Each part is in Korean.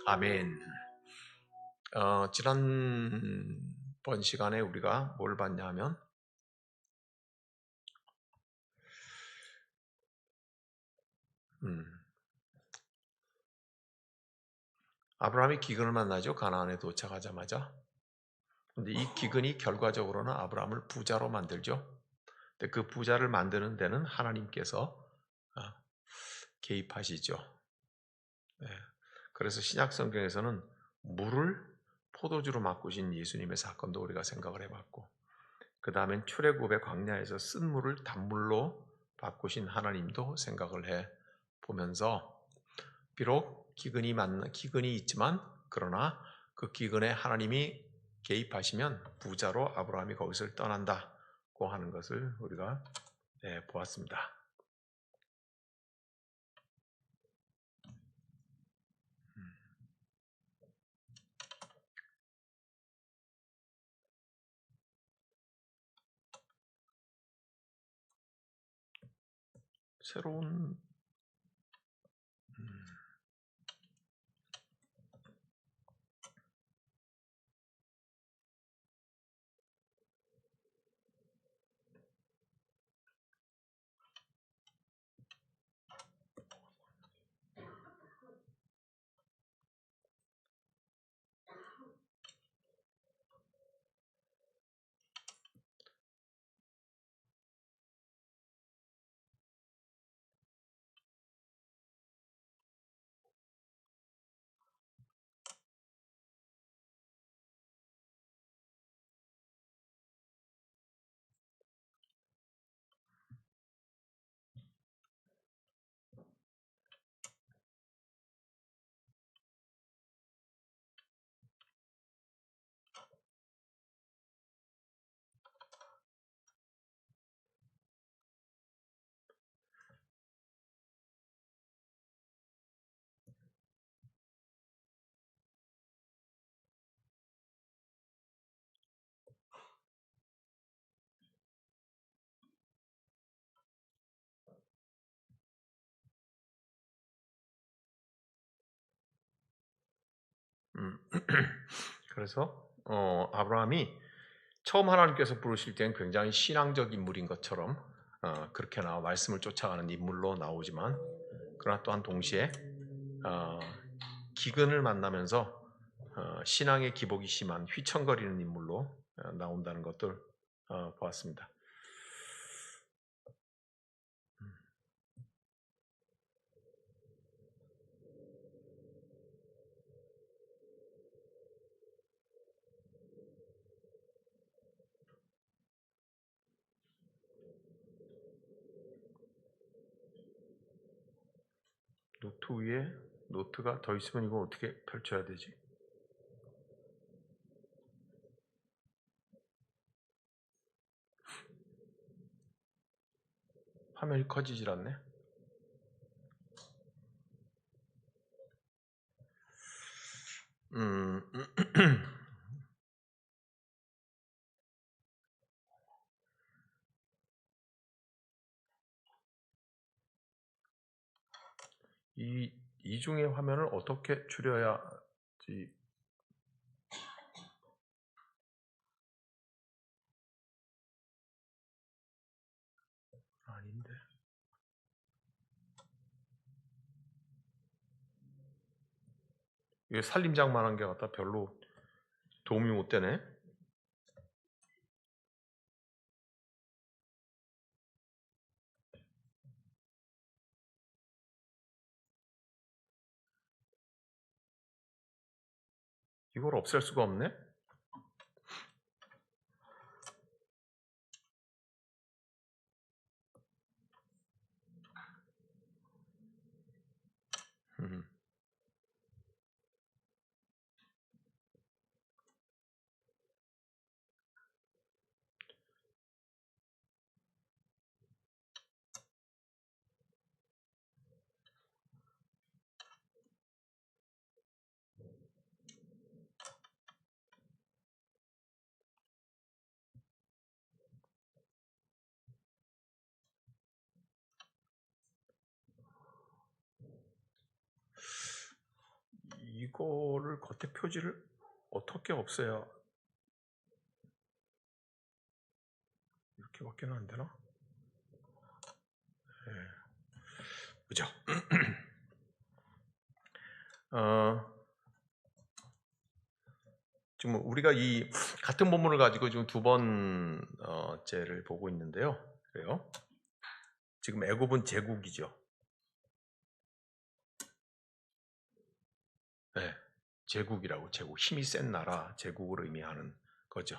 아멘. 지난번 시간에 우리가 뭘 봤냐 하면, 아브라함이 기근을 만나죠. 가나안에 도착하자마자. 근데 이 기근이 결과적으로는 아브라함을 부자로 만들죠. 근데 그 부자를 만드는 데는 하나님께서 아, 개입하시죠. 네. 그래서 신약 성경에서는 물을 포도주로 바꾸신 예수님의 사건도 우리가 생각을 해봤고, 그 다음엔 출애굽의 광야에서 쓴 물을 단물로 바꾸신 하나님도 생각을 해 보면서, 비록 기근이 있지만 그러나 그 기근에 하나님이 개입하시면 부자로 아브라함이 거기서 떠난다고 하는 것을 우리가 보았습니다. 새로운 그래서 아브라함이 처음 하나님께서 부르실 때는 굉장히 신앙적 인물인 것처럼 그렇게 나와 말씀을 쫓아가는 인물로 나오지만, 그러나 또한 동시에 어, 기근을 만나면서 신앙의 기복이 심한 휘청거리는 인물로 나온다는 것들 보았습니다. 노트 위에 노트가 더 있으면 이거 어떻게 펼쳐야 되지? 화면이 커지질 않네. 이 중에 화면을 어떻게 줄여야지? 아닌데. 이게 살림장만한 게 같다. 별로 도움이 못 되네. 이걸 없앨 수가 없네. 이거를 겉에 표지를 어떻게 없애야 이렇게밖에는 안 되나? 네. 그죠? 지금 우리가 이 같은 본문을 가지고 지금 두 번째를 보고 있는데요. 그래요? 지금 애굽은 제국이죠. 네, 제국이라고, 제국, 힘이 센 나라, 제국을 의미하는 거죠.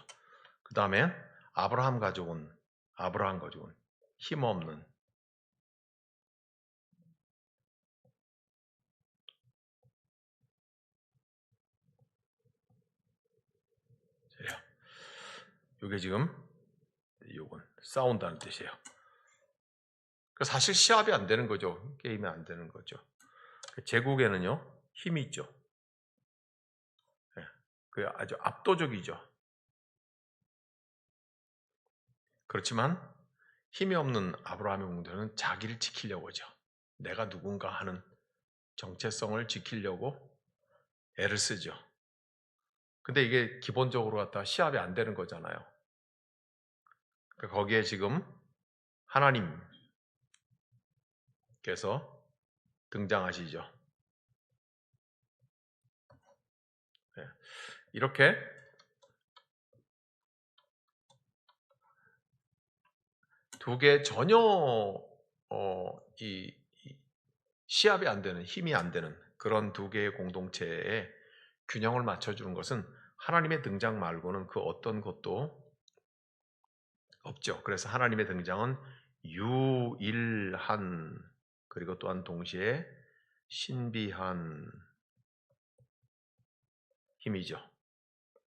그 다음에 아브라함 가족은 힘없는, 이게 지금 이건 싸운다는 뜻이에요. 사실 시합이 안 되는 거죠. 게임이 안 되는 거죠. 제국에는요 힘이 있죠. 그 아주 압도적이죠. 그렇지만 힘이 없는 아브라함의 공동체는 자기를 지키려고 하죠. 내가 누군가 하는 정체성을 지키려고 애를 쓰죠. 근데 이게 기본적으로 갖다 시합이 안 되는 거잖아요. 거기에 지금 하나님께서 등장하시죠. 이렇게 두 개 전혀 이 시합이 안 되는, 힘이 안 되는 그런 두 개의 공동체에 균형을 맞춰주는 것은 하나님의 등장 말고는 그 어떤 것도 없죠. 그래서 하나님의 등장은 유일한, 그리고 또한 동시에 신비한 힘이죠.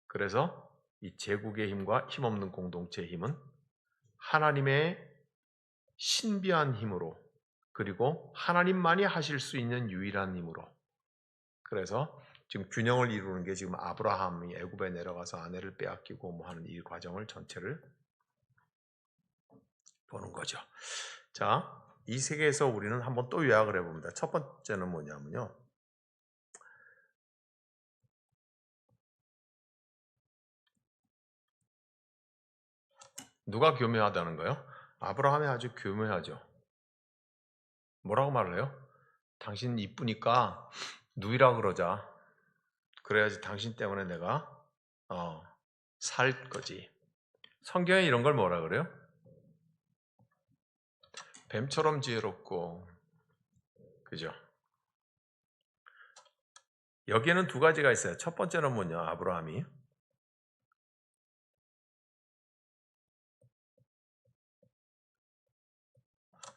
그래서 이 제국의 힘과 힘없는 공동체의 힘은 하나님의 신비한 힘으로, 그리고 하나님만이 하실 수 있는 유일한 힘으로, 그래서 지금 균형을 이루는 게 지금 아브라함이 애굽에 내려가서 아내를 빼앗기고 뭐 하는 이 과정을 전체를 보는 거죠. 자, 이 세계에서 우리는 한번 또 요약을 해봅니다. 첫 번째는 뭐냐면요, 누가 교묘하다는 거예요? 아브라함이 아주 교묘하죠. 뭐라고 말을 해요? 당신 이쁘니까 누이라 그러자. 그래야지 당신 때문에 내가 살 거지. 성경에 이런 걸 뭐라 그래요? 뱀처럼 지혜롭고, 그죠? 여기에는 두 가지가 있어요. 첫 번째는 뭐냐? 아브라함이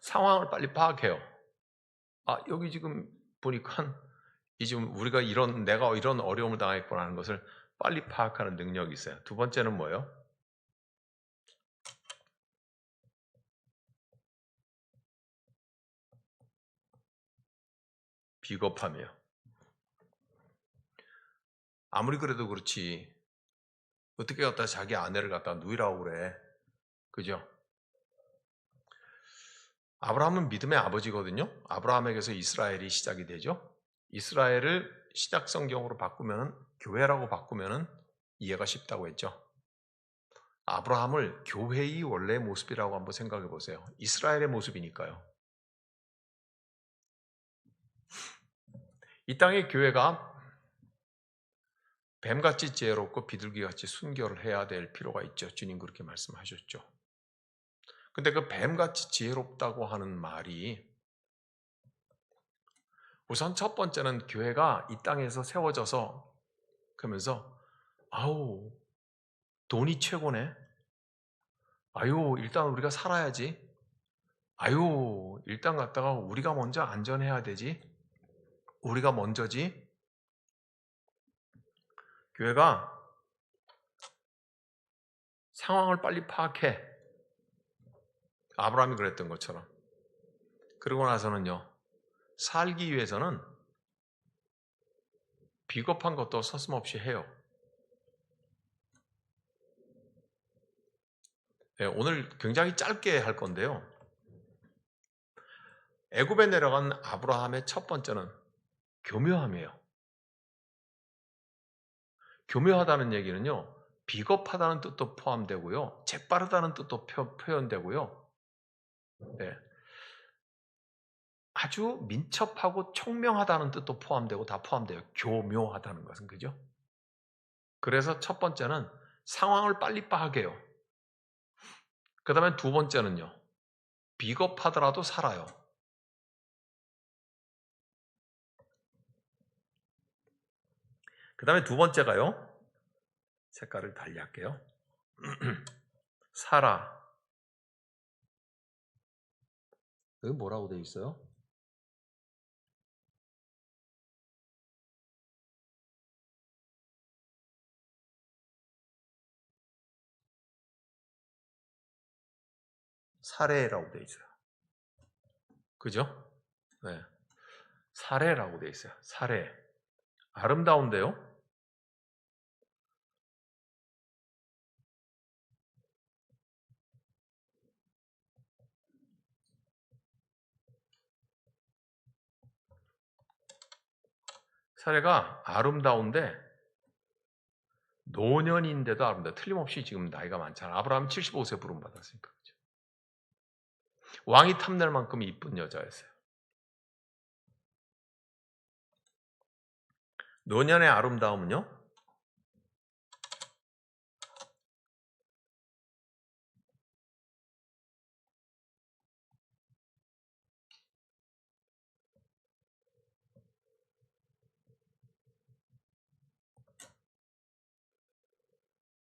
상황을 빨리 파악해요. 여기 지금 보니까 지금 우리가 내가 이런 어려움을 당했구나 하는 것을 빨리 파악하는 능력이 있어요. 두 번째는 뭐예요? 비겁함이에요. 아무리 그래도 그렇지 어떻게 갖다 자기 아내를 갖다 누이라고 그래. 그죠? 아브라함은 믿음의 아버지거든요. 아브라함에게서 이스라엘이 시작이 되죠. 이스라엘을 시작 성경으로 바꾸면, 교회라고 바꾸면 이해가 쉽다고 했죠. 아브라함을 교회의 원래 모습이라고 한번 생각해 보세요. 이스라엘의 모습이니까요. 이 땅의 교회가 뱀같이 지혜롭고 비둘기같이 순결을 해야 될 필요가 있죠. 주님 그렇게 말씀하셨죠. 근데 그 뱀같이 지혜롭다고 하는 말이, 우선 첫 번째는 교회가 이 땅에서 세워져서 그러면서 아우 돈이 최고네. 아유 일단 우리가 살아야지. 아유 일단 갔다가 우리가 먼저 안전해야 되지. 우리가 먼저지. 교회가 상황을 빨리 파악해. 아브라함이 그랬던 것처럼. 그러고 나서는요, 살기 위해서는 비겁한 것도 서슴없이 해요. 네, 오늘 굉장히 짧게 할 건데요. 애굽에 내려간 아브라함의 첫 번째는 교묘함이에요. 교묘하다는 얘기는요, 비겁하다는 뜻도 포함되고요, 재빠르다는 뜻도 표현되고요, 네, 아주 민첩하고 총명하다는 뜻도 포함되고 다 포함돼요. 교묘하다는 것은, 그죠? 그래서 첫 번째는 상황을 빨리 파악해요. 그 다음에 두 번째는요, 비겁하더라도 살아요. 그 다음에 두 번째가요, 색깔을 달리 할게요. 살아. 여기 뭐라고 되어 있어요? 사례라고 되어 있어요. 그죠? 네. 사례라고 되어 있어요. 사례. 아름다운데요? 사례가 아름다운데 노년인데도 아름다워. 틀림없이 지금 나이가 많잖아. 아브라함 75세 부름 받았으니까. 그죠? 왕이 탐낼 만큼 이쁜 여자였어요. 노년의 아름다움은요,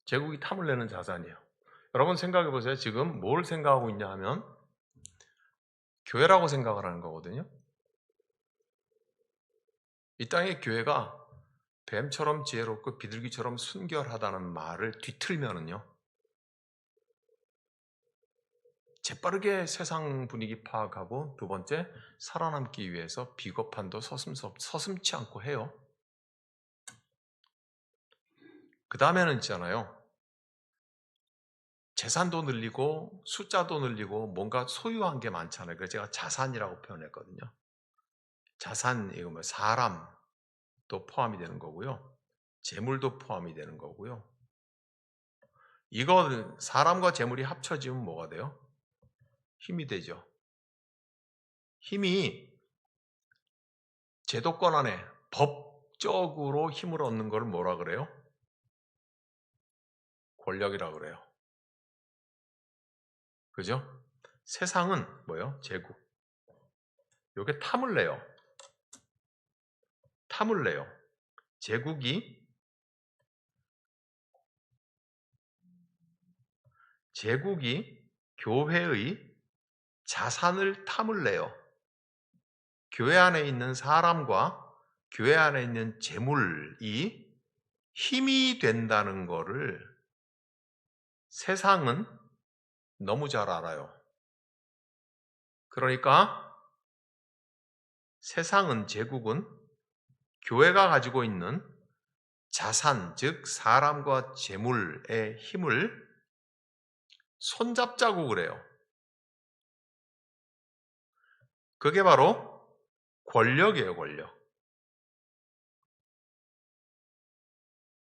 제국이 탐을 내는 자산이에요. 여러분 생각해 보세요. 지금 뭘 생각하고 있냐 하면 교회라고 생각을 하는 거거든요. 이 땅의 교회가 뱀처럼 지혜롭고 비둘기처럼 순결하다는 말을 뒤틀면은요, 재빠르게 세상 분위기 파악하고 두 번째, 살아남기 위해서 비겁한도 서슴지 않고 해요. 그 다음에는 있잖아요, 재산도 늘리고 숫자도 늘리고 뭔가 소유한 게 많잖아요. 그래서 제가 자산이라고 표현했거든요. 자산, 이거 뭐 사람도 포함이 되는 거고요, 재물도 포함이 되는 거고요. 이거 사람과 재물이 합쳐지면 뭐가 돼요? 힘이 되죠. 힘이 제도권 안에 법적으로 힘을 얻는 걸 뭐라 그래요? 권력이라 그래요. 그죠? 세상은 뭐예요? 제국. 요게 탐을 내요. 탐을 내요. 제국이 교회의 자산을 탐을 내요. 교회 안에 있는 사람과 교회 안에 있는 재물이 힘이 된다는 거를 세상은 너무 잘 알아요. 그러니까 세상은, 제국은 교회가 가지고 있는 자산, 즉 사람과 재물의 힘을 손잡자고 그래요. 그게 바로 권력이에요, 권력.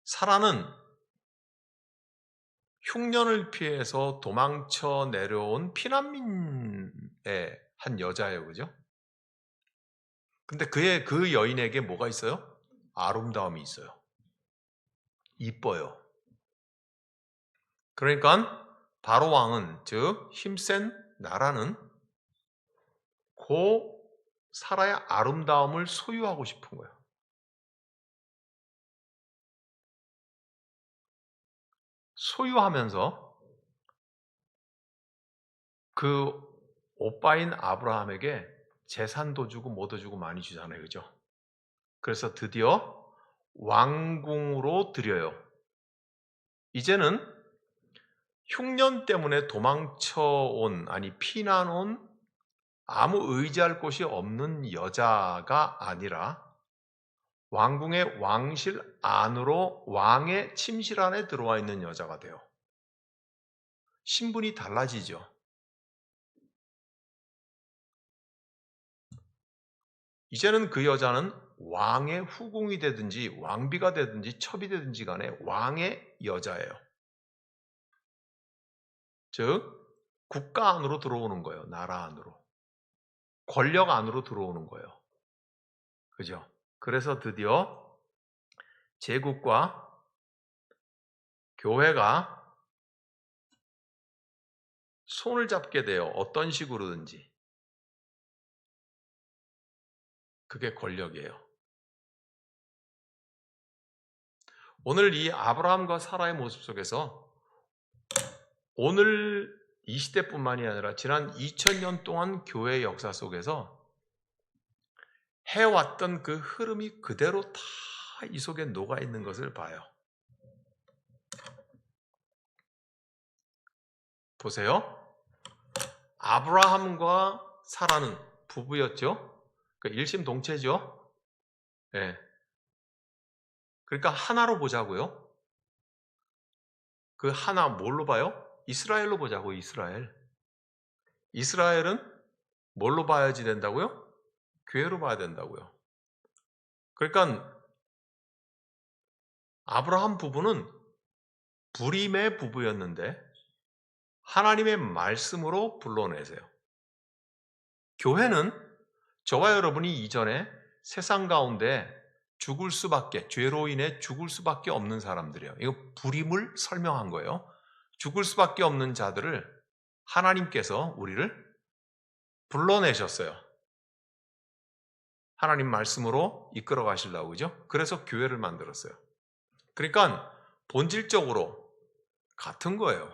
사라는 흉년을 피해서 도망쳐 내려온 피난민의 한 여자예요, 그죠? 근데 그 여인에게 뭐가 있어요? 아름다움이 있어요. 이뻐요. 그러니까 바로 왕은, 즉 힘센 나라는 그 사라의 아름다움을 소유하고 싶은 거예요. 소유하면서 그 오빠인 아브라함에게 재산도 주고 뭐도 주고 많이 주잖아요, 그죠? 그래서 드디어 왕궁으로 들여요. 이제는 흉년 때문에 도망쳐온, 아니 피난 온, 아무 의지할 곳이 없는 여자가 아니라 왕궁의 왕실 안으로 왕의 침실 안에 들어와 있는 여자가 돼요. 신분이 달라지죠. 이제는 그 여자는 왕의 후궁이 되든지 왕비가 되든지 첩이 되든지 간에 왕의 여자예요. 즉 국가 안으로 들어오는 거예요. 나라 안으로. 권력 안으로 들어오는 거예요. 그죠? 그래서 드디어 제국과 교회가 손을 잡게 돼요. 어떤 식으로든지. 그게 권력이에요. 오늘 이 아브라함과 사라의 모습 속에서 오늘 이 시대뿐만이 아니라 지난 2000년 동안 교회의 역사 속에서 해왔던 그 흐름이 그대로 다 이 속에 녹아 있는 것을 봐요. 보세요. 아브라함과 사라는 부부였죠. 일심동체죠. 네. 그러니까 하나로 보자고요. 그 하나 뭘로 봐요? 이스라엘로 보자고. 이스라엘. 이스라엘은 뭘로 봐야지 된다고요? 교회로 봐야 된다고요. 그러니까 아브라함 부부는 불임의 부부였는데 하나님의 말씀으로 불러내세요. 교회는 저와 여러분이 이전에 세상 가운데 죽을 수밖에, 죄로 인해 죽을 수밖에 없는 사람들이에요. 이거 불임을 설명한 거예요. 죽을 수밖에 없는 자들을 하나님께서 우리를 불러내셨어요. 하나님 말씀으로 이끌어 가시려고, 그죠? 그래서 교회를 만들었어요. 그러니까 본질적으로 같은 거예요.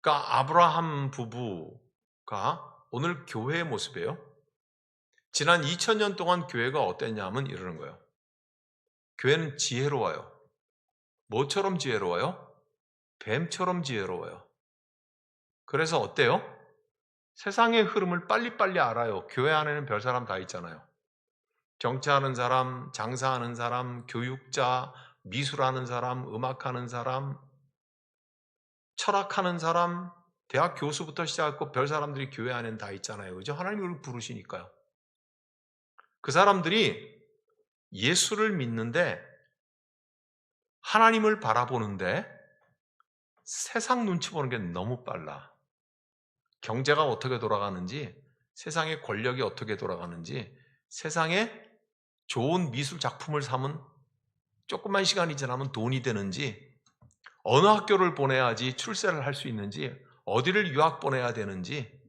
그러니까 아브라함 부부가 오늘 교회의 모습이에요. 지난 2000년 동안 교회가 어땠냐면 이러는 거예요. 교회는 지혜로워요. 뭐처럼 지혜로워요? 뱀처럼 지혜로워요. 그래서 어때요? 세상의 흐름을 빨리빨리 알아요. 교회 안에는 별 사람 다 있잖아요. 정치하는 사람, 장사하는 사람, 교육자, 미술하는 사람, 음악하는 사람, 철학하는 사람, 대학 교수부터 시작하고 별 사람들이 교회 안에는 다 있잖아요. 그죠? 하나님이 우리를 부르시니까요. 그 사람들이 예수를 믿는데 하나님을 바라보는데 세상 눈치 보는 게 너무 빨라. 경제가 어떻게 돌아가는지, 세상의 권력이 어떻게 돌아가는지, 세상에 좋은 미술 작품을 사면 조금만 시간이 지나면 돈이 되는지, 어느 학교를 보내야지 출세를 할 수 있는지, 어디를 유학 보내야 되는지,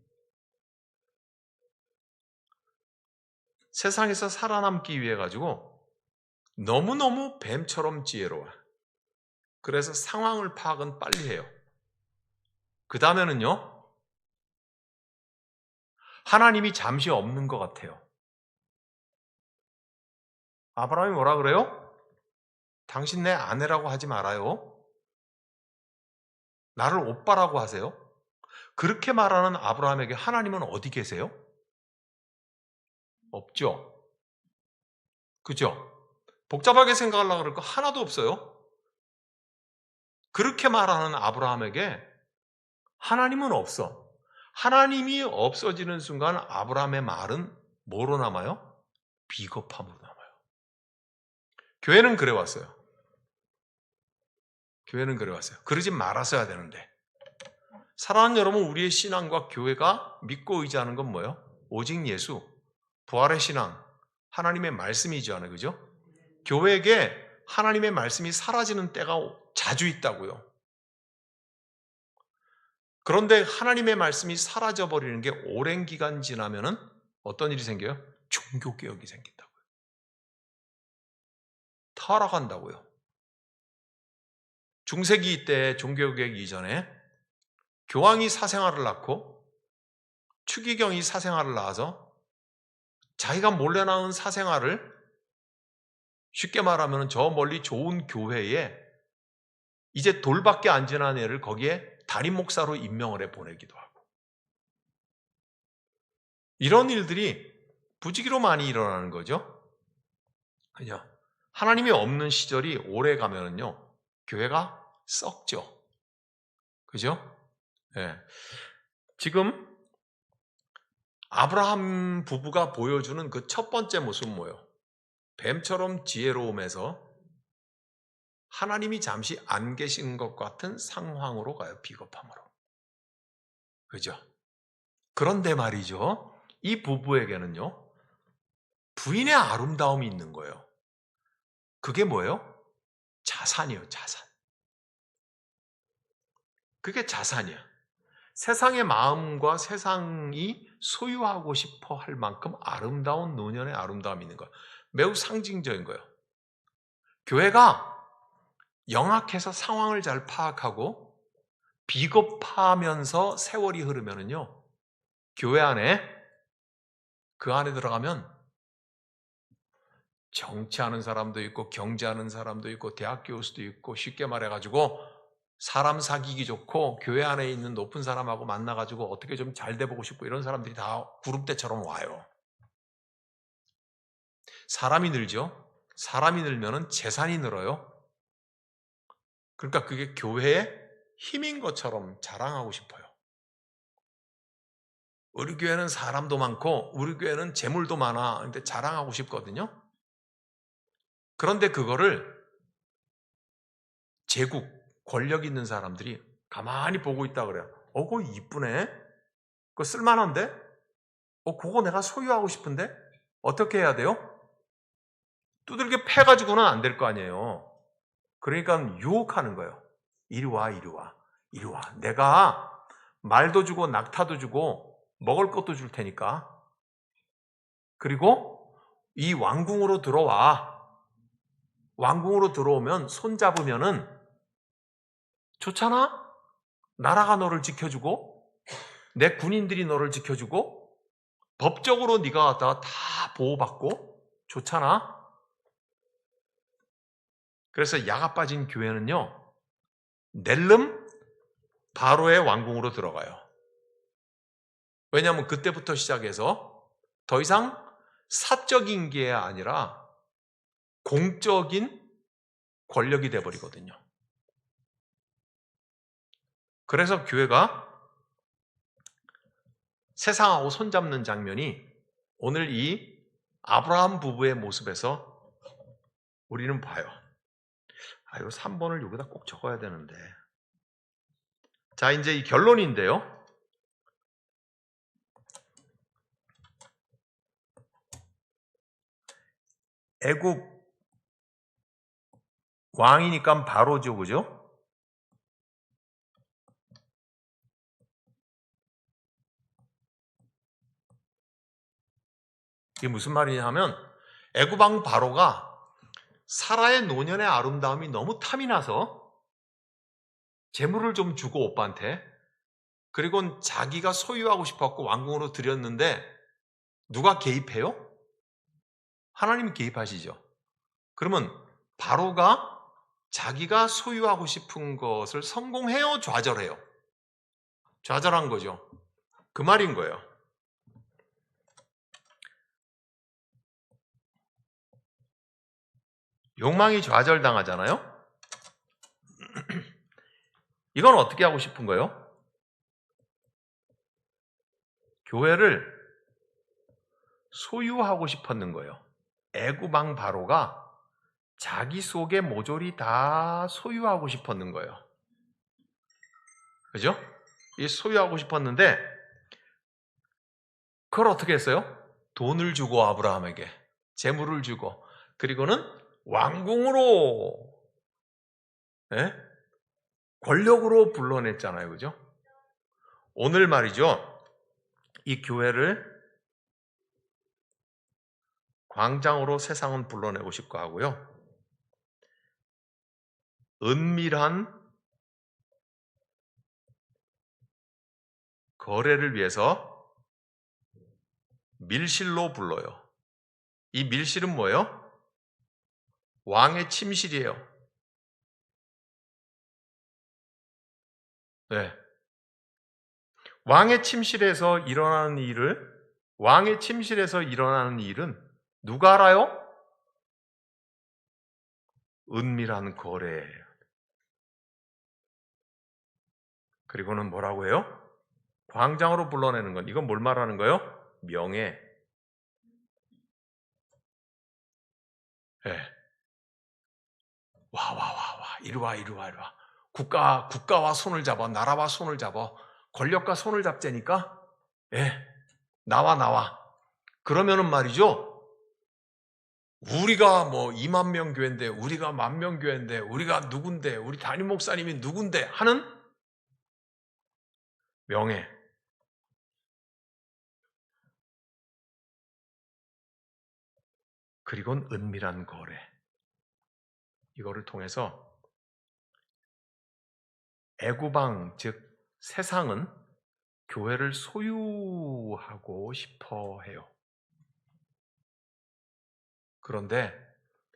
세상에서 살아남기 위해 가지고 너무너무 뱀처럼 지혜로워. 그래서 상황을 파악은 빨리 해요. 그 다음에는요, 하나님이 잠시 없는 것 같아요. 아브라함이 뭐라 그래요? 당신 내 아내라고 하지 말아요. 나를 오빠라고 하세요. 그렇게 말하는 아브라함에게 하나님은 어디 계세요? 없죠. 그죠? 복잡하게 생각하려고 그럴 거 하나도 없어요. 그렇게 말하는 아브라함에게 하나님은 없어. 하나님이 없어지는 순간 아브라함의 말은 뭐로 남아요? 비겁함으로 남아요. 교회는 그래 왔어요. 교회는 그래 왔어요. 그러지 말았어야 되는데. 사랑하는 여러분, 우리의 신앙과 교회가 믿고 의지하는 건 뭐예요? 오직 예수, 부활의 신앙, 하나님의 말씀이잖아요. 그죠? 교회에게 하나님의 말씀이 사라지는 때가 자주 있다고요. 그런데 하나님의 말씀이 사라져버리는 게 오랜 기간 지나면은 어떤 일이 생겨요? 종교개혁이 생긴다고요. 타락한다고요. 중세기 때 종교개혁 이전에 교황이 사생아를 낳고 추기경이 사생아를 낳아서 자기가 몰래 낳은 사생아를 쉽게 말하면 저 멀리 좋은 교회에 이제 돌밖에 안 지난 애를 거기에 담임 목사로 임명을 해 보내기도 하고. 이런 일들이 부지기로 많이 일어나는 거죠. 그죠? 하나님이 없는 시절이 오래 가면은요, 교회가 썩죠. 그죠? 예. 지금 아브라함 부부가 보여주는 그 첫 번째 모습은 뭐예요? 뱀처럼 지혜로움에서 하나님이 잠시 안 계신 것 같은 상황으로 가요. 비겁함으로. 그죠? 그런데 말이죠. 이 부부에게는요. 부인의 아름다움이 있는 거예요. 그게 뭐예요? 자산이에요. 자산. 그게 자산이야. 세상의 마음과 세상이 소유하고 싶어 할 만큼 아름다운 노년의 아름다움이 있는 거예요. 매우 상징적인 거예요. 교회가 영악해서 상황을 잘 파악하고 비겁하면서 세월이 흐르면은요, 교회 안에, 그 안에 들어가면 정치하는 사람도 있고, 경제하는 사람도 있고, 대학 교수도 있고, 쉽게 말해가지고, 사람 사귀기 좋고, 교회 안에 있는 높은 사람하고 만나가지고, 어떻게 좀 잘 돼보고 싶고, 이런 사람들이 다 구름대처럼 와요. 사람이 늘죠? 사람이 늘면은 재산이 늘어요. 그러니까 그게 교회의 힘인 것처럼 자랑하고 싶어요. 우리 교회는 사람도 많고 우리 교회는 재물도 많아. 근데 자랑하고 싶거든요. 그런데 그거를 제국, 권력 있는 사람들이 가만히 보고 있다 그래요. 그거 이쁘네? 그거 쓸만한데? 그거 내가 소유하고 싶은데? 어떻게 해야 돼요? 두들겨 패가지고는 안 될 거 아니에요. 그러니까 유혹하는 거예요. 이리 와, 이리 와, 이리 와. 내가 말도 주고 낙타도 주고 먹을 것도 줄 테니까. 그리고 이 왕궁으로 들어와. 왕궁으로 들어오면 손 잡으면은 좋잖아? 나라가 너를 지켜주고 내 군인들이 너를 지켜주고 법적으로 네가 갖다가 다 보호받고 좋잖아? 그래서 야가 빠진 교회는요. 낼름 바로의 왕궁으로 들어가요. 왜냐하면 그때부터 시작해서 더 이상 사적인 게 아니라 공적인 권력이 돼버리거든요. 그래서 교회가 세상하고 손잡는 장면이 오늘 이 아브라함 부부의 모습에서 우리는 봐요. 이 3번을 여기다 꼭 적어야 되는데. 자, 이제 이 결론인데요. 애굽 왕이니까 바로죠, 그죠? 이게 무슨 말이냐 하면 애굽 왕 바로가 사라의 노년의 아름다움이 너무 탐이 나서 재물을 좀 주고 오빠한테, 그리고 자기가 소유하고 싶었고 왕궁으로 들였는데 누가 개입해요? 하나님이 개입하시죠. 그러면 바로가 자기가 소유하고 싶은 것을 성공해요? 좌절해요? 좌절한 거죠. 그 말인 거예요. 욕망이 좌절당하잖아요. 이건 어떻게 하고 싶은 거예요? 교회를 소유하고 싶었는 거예요. 애굽 왕 바로가 자기 속에 모조리 다 소유하고 싶었는 거예요. 그죠? 이 소유하고 싶었는데 그걸 어떻게 했어요? 돈을 주고 아브라함에게 재물을 주고, 그리고는 왕궁으로, 예? 권력으로 불러냈잖아요. 그죠? 오늘 말이죠. 이 교회를 광장으로 세상은 불러내고 싶고 하고요. 은밀한 거래를 위해서 밀실로 불러요. 이 밀실은 뭐예요? 왕의 침실이에요. 네. 왕의 침실에서 일어나는 일은 누가 알아요? 은밀한 거래예요. 그리고는 뭐라고 해요? 광장으로 불러내는 건, 이건 뭘 말하는 거예요? 명예. 예. 와. 이리 와. 국가와 손을 잡아. 나라와 손을 잡아. 권력과 손을 잡자니까. 예. 나와. 그러면은 말이죠. 우리가 뭐 2만 명 교회인데, 우리가 10,000명 교회인데, 우리가 누군데, 우리 담임 목사님이 누군데 하는 명예. 그리고는 은밀한 거래. 이거를 통해서 애구방, 즉 세상은 교회를 소유하고 싶어 해요. 그런데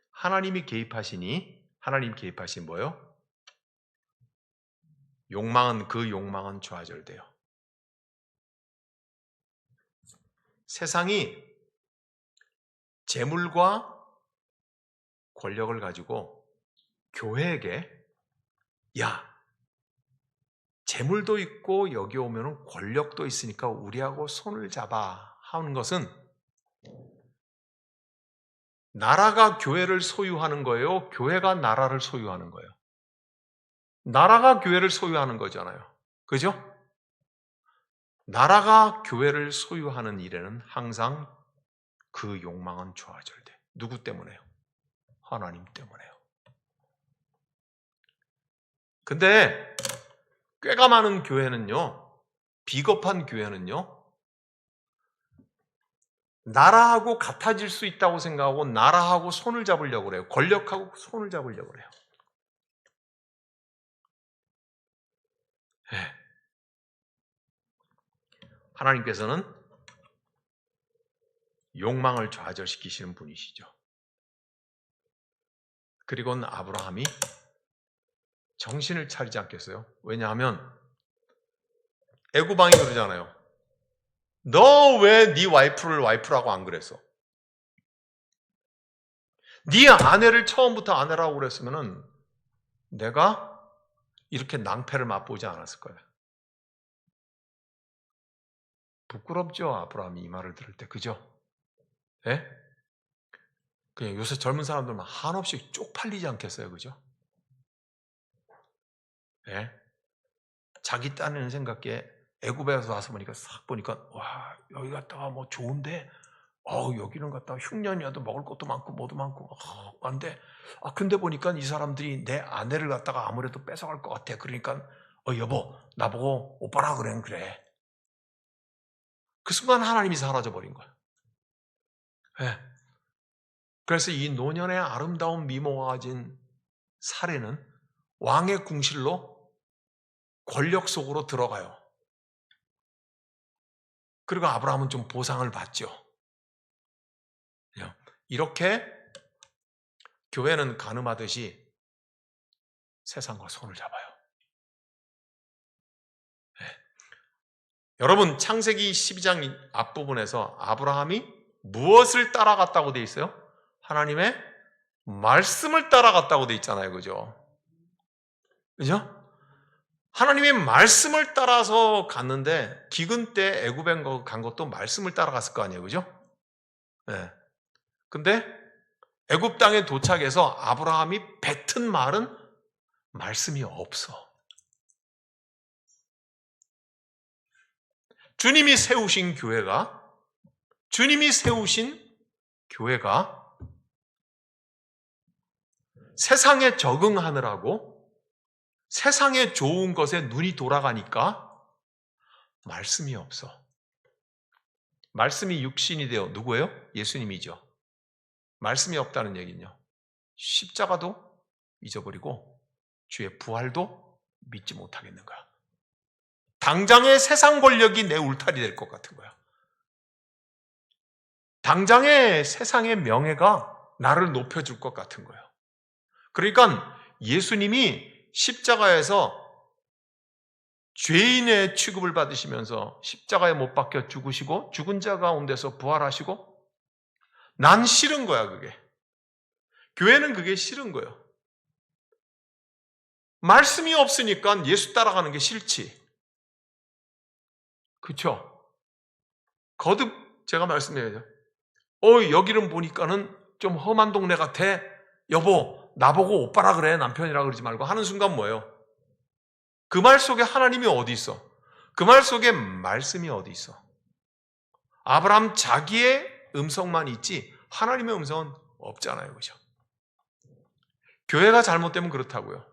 하나님이 개입하시니, 하나님 개입하신 뭐예요? 그 욕망은 좌절돼요. 세상이 재물과 권력을 가지고 교회에게 야, 재물도 있고 여기 오면은 권력도 있으니까 우리하고 손을 잡아 하는 것은 나라가 교회를 소유하는 거예요? 교회가 나라를 소유하는 거예요? 나라가 교회를 소유하는 거잖아요. 그죠? 나라가 교회를 소유하는 일에는 항상 그 욕망은 좌절돼. 누구 때문에요? 하나님 때문에요. 근데 꽤가 많은 교회는요, 비겁한 교회는요, 나라하고 같아질 수 있다고 생각하고 나라하고 손을 잡으려고 그래요. 권력하고 손을 잡으려고 그래요. 네. 하나님께서는 욕망을 좌절시키시는 분이시죠. 그리고는 아브라함이 정신을 차리지 않겠어요? 왜냐하면 애구방이 그러잖아요. 너 왜 네 와이프를 와이프라고 안 그랬어? 네 아내를 처음부터 아내라고 그랬으면은 내가 이렇게 낭패를 맛보지 않았을 거야. 부끄럽죠, 아브라함이 이 말을 들을 때. 그죠? 예? 그냥 요새 젊은 사람들만 한없이 쪽팔리지 않겠어요? 그죠? 예? 자기 딴에는 생각에 애굽에서 와서 보니까 싹 보니까 와, 여기 갔다가 뭐 좋은데 여기는 갔다가 흉년이어도 먹을 것도 많고 뭐도 많고 한데 근데 보니까 이 사람들이 내 아내를 갖다가 아무래도 뺏어갈 것 같아. 그러니까 여보 나보고 오빠라 그래. 그 순간 하나님이 사라져버린 거야. 예. 그래서 이 노년의 아름다운 미모가 가진 사례는 왕의 궁실로 권력 속으로 들어가요. 그리고 아브라함은 좀 보상을 받죠. 이렇게 교회는 가늠하듯이 세상과 손을 잡아요. 네. 여러분 창세기 12장 앞부분에서 아브라함이 무엇을 따라갔다고 돼 있어요? 하나님의 말씀을 따라갔다고 돼 있잖아요. 그죠? 그죠? 하나님의 말씀을 따라서 갔는데 기근 때 애굽에 간 것도 말씀을 따라갔을 거 아니에요. 그죠? 네. 근데 애굽 땅에 도착해서 아브라함이 뱉은 말은 말씀이 없어. 주님이 세우신 교회가 세상에 적응하느라고 세상의 좋은 것에 눈이 돌아가니까 말씀이 없어. 말씀이 육신이 되어 누구예요? 예수님이죠. 말씀이 없다는 얘기는요. 십자가도 잊어버리고 주의 부활도 믿지 못하겠는 거야. 당장의 세상 권력이 내 울타리 될 것 같은 거야. 당장의 세상의 명예가 나를 높여줄 것 같은 거예요. 그러니까 예수님이 십자가에서 죄인의 취급을 받으시면서 십자가에 못 박혀 죽으시고 죽은 자 가운데서 부활하시고 난 싫은 거야 그게. 교회는 그게 싫은 거예요. 말씀이 없으니까 예수 따라가는 게 싫지. 그렇죠? 거듭 제가 말씀드려야죠. 여기를 보니까는 좀 험한 동네 같아. 여보, 나보고 오빠라 그래. 남편이라 그러지 말고 하는 순간 뭐예요? 그 말 속에 하나님이 어디 있어? 그 말 속에 말씀이 어디 있어? 아브라함 자기의 음성만 있지 하나님의 음성은 없잖아요. 그죠? 교회가 잘못되면 그렇다고요.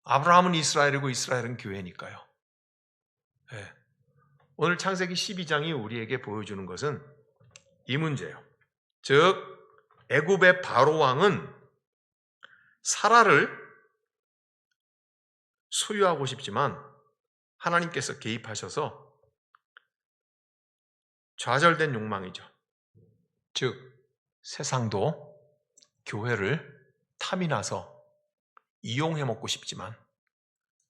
아브라함은 이스라엘이고 이스라엘은 교회니까요. 네. 오늘 창세기 12장이 우리에게 보여주는 것은 이 문제예요. 즉 애굽의 바로 왕은 사라를 소유하고 싶지만 하나님께서 개입하셔서 좌절된 욕망이죠. 즉 세상도 교회를 탐이 나서 이용해 먹고 싶지만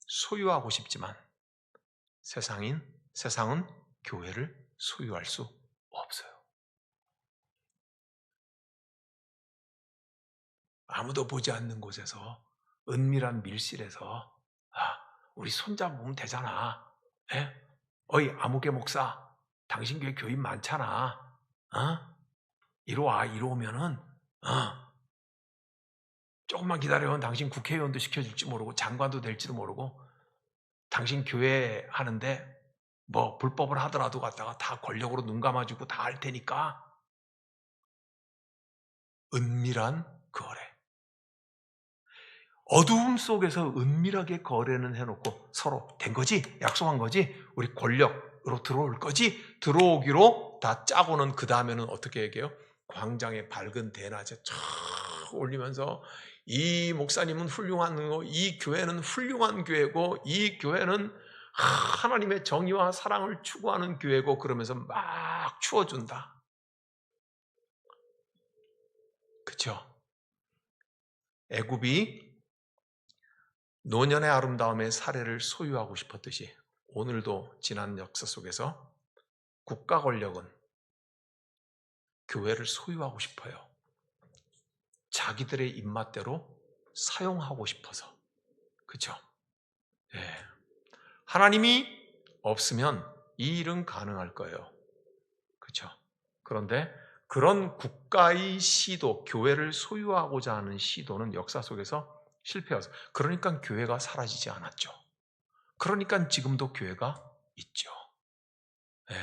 소유하고 싶지만 세상은 교회를 소유할 수 없어요. 아무도 보지 않는 곳에서 은밀한 밀실에서 우리 손잡으면 되잖아. 에? 어이 아무개 목사 당신 교회 교인 많잖아. 이리 와. 이리 오면은 조금만 기다려면 당신 국회의원도 시켜줄지 모르고 장관도 될지도 모르고 당신 교회 하는데 뭐 불법을 하더라도 갖다가 다 권력으로 눈 감아주고 다 할 테니까. 은밀한 거래. 어두움 속에서 은밀하게 거래는 해놓고 서로 된 거지? 약속한 거지? 우리 권력으로 들어올 거지? 들어오기로 다 짜고는 그 다음에는 어떻게 얘기해요? 광장에 밝은 대낮에 쫙 올리면서 이 목사님은 훌륭한 거, 이 교회는 훌륭한 교회고 이 교회는 하나님의 정의와 사랑을 추구하는 교회고 그러면서 막 추워준다. 그렇죠? 애굽이 노년의 아름다움의 사례를 소유하고 싶었듯이 오늘도 지난 역사 속에서 국가 권력은 교회를 소유하고 싶어요. 자기들의 입맛대로 사용하고 싶어서. 그렇죠? 네. 하나님이 없으면 이 일은 가능할 거예요. 그렇죠? 그런데 그런 국가의 시도, 교회를 소유하고자 하는 시도는 역사 속에서 실패해서 그러니까 교회가 사라지지 않았죠. 그러니까 지금도 교회가 있죠. 네.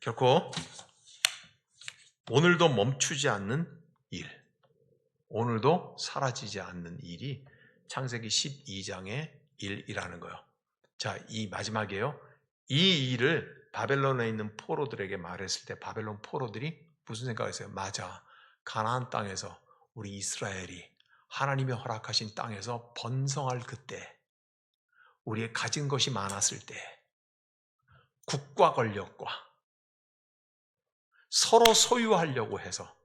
결코 오늘도 멈추지 않는 일, 오늘도 사라지지 않는 일이 창세기 12장의 일이라는 거예요. 자, 이 마지막이에요. 이 일을 바벨론에 있는 포로들에게 말했을 때 바벨론 포로들이 무슨 생각했어요? 맞아. 가나안 땅에서 우리 이스라엘이 하나님의 허락하신 땅에서 번성할 그때, 우리의 가진 것이 많았을 때 국가 권력과 서로 소유하려고 해서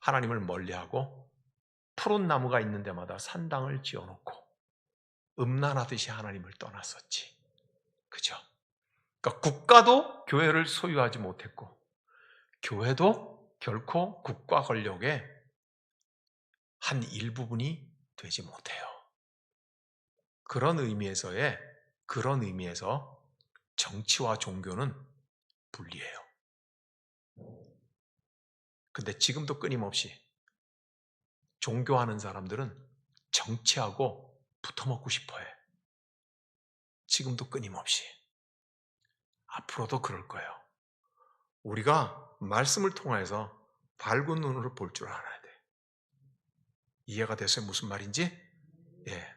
하나님을 멀리하고 푸른 나무가 있는 데마다 산당을 지어놓고 음란하듯이 하나님을 떠났었지. 그죠? 그러니까 국가도 교회를 소유하지 못했고 교회도 결코 국가 권력의 한 일부분이 되지 못해요. 그런 의미에서 정치와 종교는 분리해요. 근데 지금도 끊임없이 종교하는 사람들은 정치하고 붙어먹고 싶어해. 지금도 끊임없이. 앞으로도 그럴 거예요. 우리가 말씀을 통해서 밝은 눈으로 볼 줄 알아야 돼. 이해가 됐어요? 무슨 말인지? 예.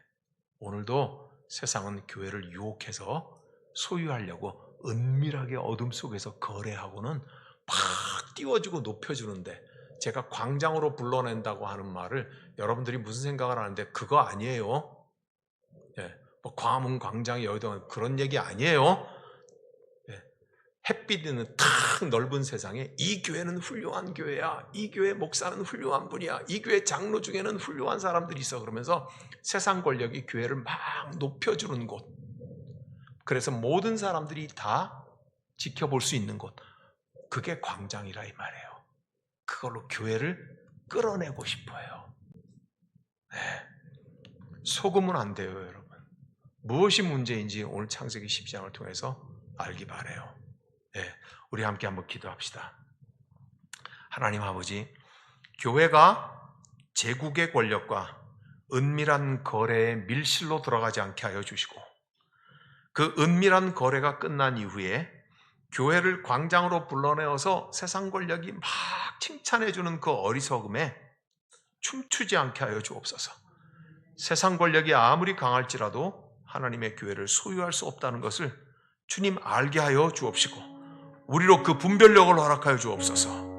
오늘도 세상은 교회를 유혹해서 소유하려고 은밀하게 어둠 속에서 거래하고는 막 띄워주고 높여주는데 제가 광장으로 불러낸다고 하는 말을 여러분들이 무슨 생각을 하는데 그거 아니에요. 예. 뭐 광화문 광장이 여의도 그런 얘기 아니에요. 예. 햇빛 있는 탁 넓은 세상에 이 교회는 훌륭한 교회야. 이 교회 목사는 훌륭한 분이야. 이 교회 장로 중에는 훌륭한 사람들이 있어. 그러면서 세상 권력이 교회를 막 높여주는 곳. 그래서 모든 사람들이 다 지켜볼 수 있는 곳. 그게 광장이라 이 말이에요. 그걸로 교회를 끌어내고 싶어요. 네. 속으면 안 돼요, 여러분. 무엇이 문제인지 오늘 창세기 12장을 통해서 알기 바라요. 네. 우리 함께 한번 기도합시다. 하나님 아버지, 교회가 제국의 권력과 은밀한 거래의 밀실로 들어가지 않게 하여 주시고, 그 은밀한 거래가 끝난 이후에 교회를 광장으로 불러내어서 세상 권력이 막 칭찬해주는 그 어리석음에 춤추지 않게 하여 주옵소서. 세상 권력이 아무리 강할지라도 하나님의 교회를 소유할 수 없다는 것을 주님 알게 하여 주옵시고, 우리로 그 분별력을 허락하여 주옵소서.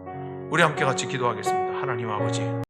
우리 함께 같이 기도하겠습니다. 하나님 아버지,